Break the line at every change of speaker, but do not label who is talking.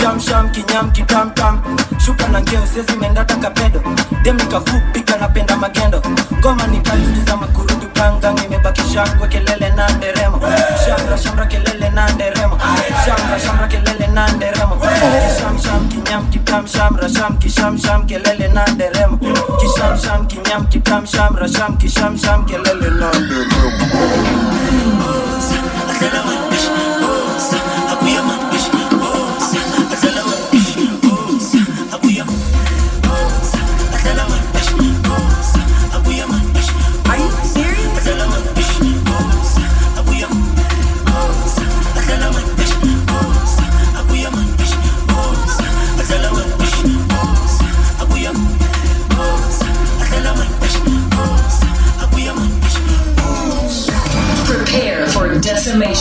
Kisham sham kinyam kitam tam. Shuka na ngeo sezi mendata kapedo. Dem nikafupi kanapenda magendo. Ngoma nikaliuliza makurudu kanga. Imebaki shangwe kelele na nderemo. Shamra shamra kelele na nderemo. Shamra shamra kelele na nderemo. Kisham sham kinyam kitam shamra sham kisham sham kelele na nderemo. Kisham sham kinyam kitam shamra sham kisham sham kelele na nderemo.
Prepare for decimation.